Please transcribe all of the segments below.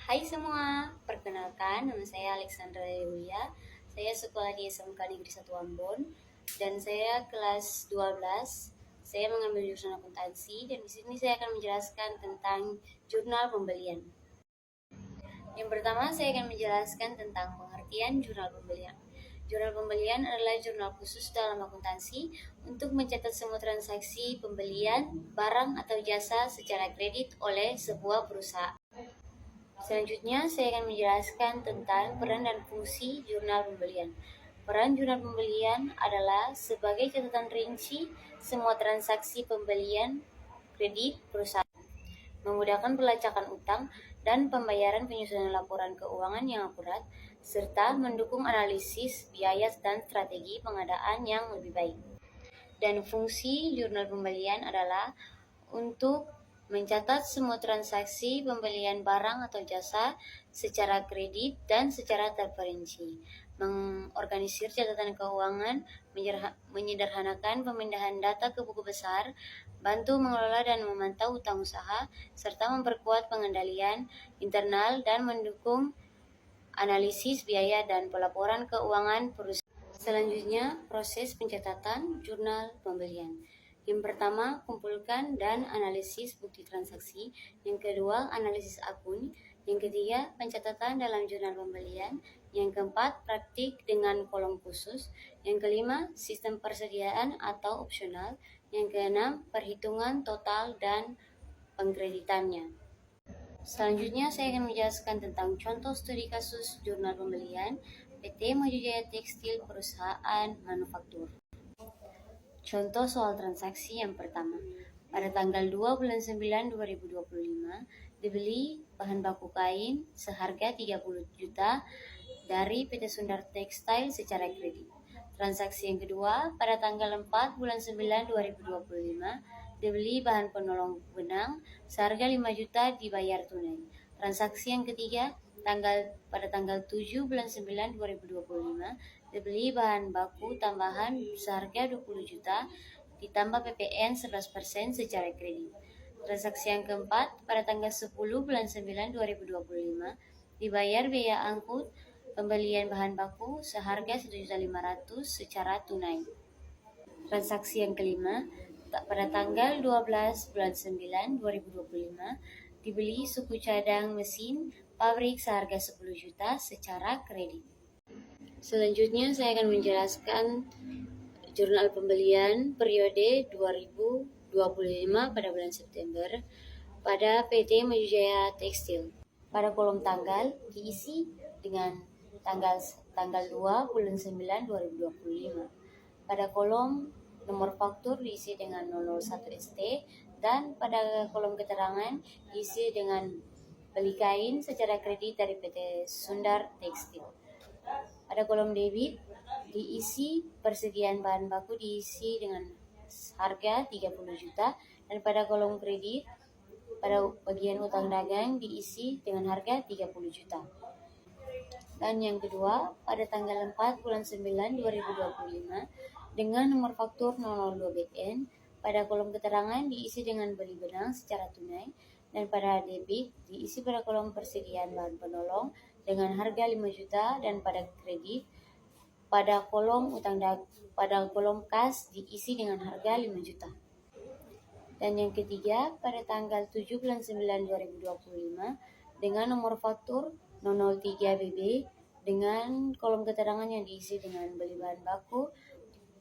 Hai semua, perkenalkan nama saya Alexandra Yulia. Saya sekolah di SMK Negeri 1 Ambon dan saya kelas 12. Saya mengambil jurusan akuntansi dan di sini saya akan menjelaskan tentang jurnal pembelian. Yang pertama, saya akan menjelaskan tentang pengertian jurnal pembelian. Jurnal pembelian adalah jurnal khusus dalam akuntansi untuk mencatat semua transaksi pembelian barang atau jasa secara kredit oleh sebuah perusahaan. Selanjutnya, saya akan menjelaskan tentang peran dan fungsi jurnal pembelian. Peran jurnal pembelian adalah sebagai catatan rinci semua transaksi pembelian kredit perusahaan, memudahkan pelacakan utang dan pembayaran, penyusunan laporan keuangan yang akurat, serta mendukung analisis biaya dan strategi pengadaan yang lebih baik. Dan fungsi jurnal pembelian adalah untuk mencatat semua transaksi pembelian barang atau jasa secara kredit dan secara terperinci, mengorganisir catatan keuangan, menyederhanakan pemindahan data ke buku besar, bantu mengelola dan memantau utang usaha, serta memperkuat pengendalian internal dan mendukung analisis biaya dan pelaporan keuangan perusahaan. Selanjutnya, proses pencatatan jurnal pembelian. Yang pertama, kumpulkan dan analisis bukti transaksi. Yang kedua, analisis akun. Yang ketiga, pencatatan dalam jurnal pembelian. Yang keempat, praktik dengan kolom khusus. Yang kelima, sistem persediaan atau opsional. Yang keenam, perhitungan total dan pengkreditannya. Selanjutnya, saya akan menjelaskan tentang contoh studi kasus jurnal pembelian PT Maju Jaya Tekstil Perusahaan Manufaktur. Contoh soal transaksi yang pertama. Pada tanggal 2 bulan 9 2025, dibeli bahan baku kain seharga 30 juta dari PT Sundar Textile secara kredit. Transaksi yang kedua, pada tanggal 4 bulan 9 2025, dibeli bahan penolong benang seharga 5 juta dibayar tunai. Transaksi yang ketiga, pada tanggal 7 bulan 9 2025, dibeli bahan baku tambahan seharga 20 juta ditambah PPN 11% secara kredit. Transaksi yang keempat, pada tanggal 10 bulan 9 2025, dibayar biaya angkut pembelian bahan baku seharga 1.500.000 secara tunai. Transaksi yang kelima, pada tanggal 12 bulan 9 2025, dibeli suku cadang mesin pabrik seharga 10 juta secara kredit. Selanjutnya, saya akan menjelaskan jurnal pembelian periode 2025 pada bulan September pada PT Maju Jaya Tekstil. Pada kolom tanggal diisi dengan tanggal 2 bulan 9 2025. Pada kolom nomor faktur diisi dengan 001 ST dan pada kolom keterangan diisi dengan beli kain secara kredit dari PT Sundar Tekstil. Pada kolom debit diisi persediaan bahan baku diisi dengan harga 30 juta dan pada kolom kredit pada bagian utang dagang diisi dengan harga 30 juta. Dan yang kedua, pada tanggal 4 bulan 9 2025 dengan nomor faktur 002 BN, pada kolom keterangan diisi dengan beli benang secara tunai dan pada debit diisi pada kolom persediaan bahan penolong dengan harga 5 juta dan pada kredit pada kolom kas diisi dengan harga 5 juta. Dan yang ketiga, pada tanggal 7 bulan 9 2025 dengan nomor faktur 003 BB dengan kolom keterangan yang diisi dengan beli bahan baku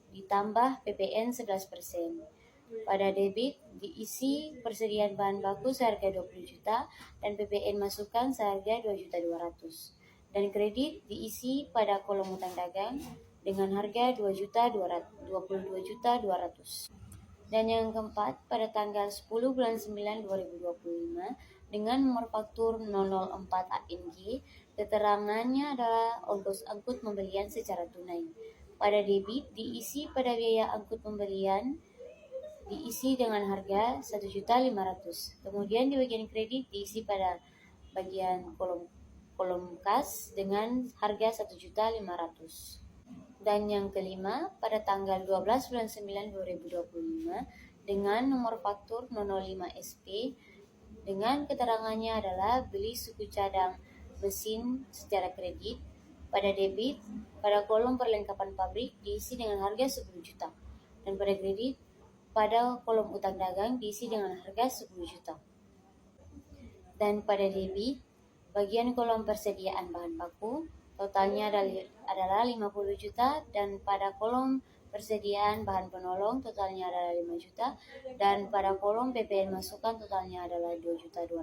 ditambah PPN 11%. Pada debit diisi persediaan bahan baku seharga 20 juta dan PPN masukan seharga 2.200.000. Dan kredit diisi pada kolom utang dagang dengan harga 22.200.000. Dan yang keempat, pada tanggal 10 bulan 9 2025 dengan nomor faktur 004 ANG, keterangannya adalah ongkos angkut pembelian secara tunai. Pada debit diisi pada biaya angkut pembelian diisi dengan harga 1.500.000. Kemudian di bagian kredit diisi pada bagian kolom kas dengan harga 1.500.000. Dan yang kelima, pada tanggal 12 bulan 9 2025 dengan nomor faktur 005 SP Dengan keterangannya adalah beli suku cadang mesin secara kredit. Pada debit, pada kolom perlengkapan pabrik diisi dengan harga 10 juta. Dan pada kredit, pada kolom utang dagang diisi dengan harga 10 juta. Dan pada debit, bagian kolom persediaan bahan baku, totalnya adalah 50 juta, dan pada kolom persediaan bahan penolong totalnya adalah 5 juta, dan pada kolom PPN masukan totalnya adalah 2.200.000,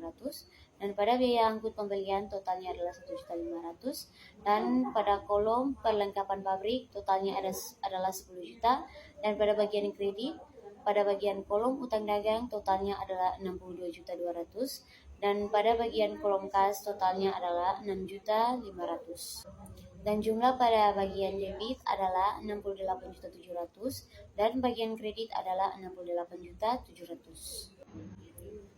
dan pada biaya angkut pembelian totalnya adalah 1.500.000, dan pada kolom perlengkapan pabrik totalnya adalah 10 juta, dan pada bagian kredit, pada bagian kolom utang dagang totalnya adalah 62.200.000, dan pada bagian kolom kas totalnya adalah 6.500.000. Dan jumlah pada bagian debit adalah 68.700.000 dan bagian kredit adalah 68.700.000.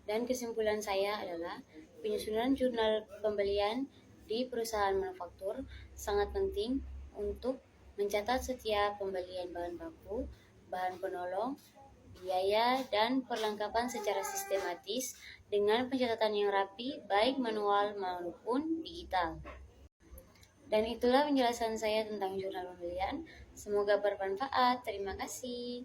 Dan kesimpulan saya adalah penyusunan jurnal pembelian di perusahaan manufaktur sangat penting untuk mencatat setiap pembelian bahan baku, bahan penolong, biaya, dan perlengkapan secara sistematis dengan pencatatan yang rapi, baik manual maupun digital. Dan itulah penjelasan saya tentang jurnal pembelian. Semoga bermanfaat. Terima kasih.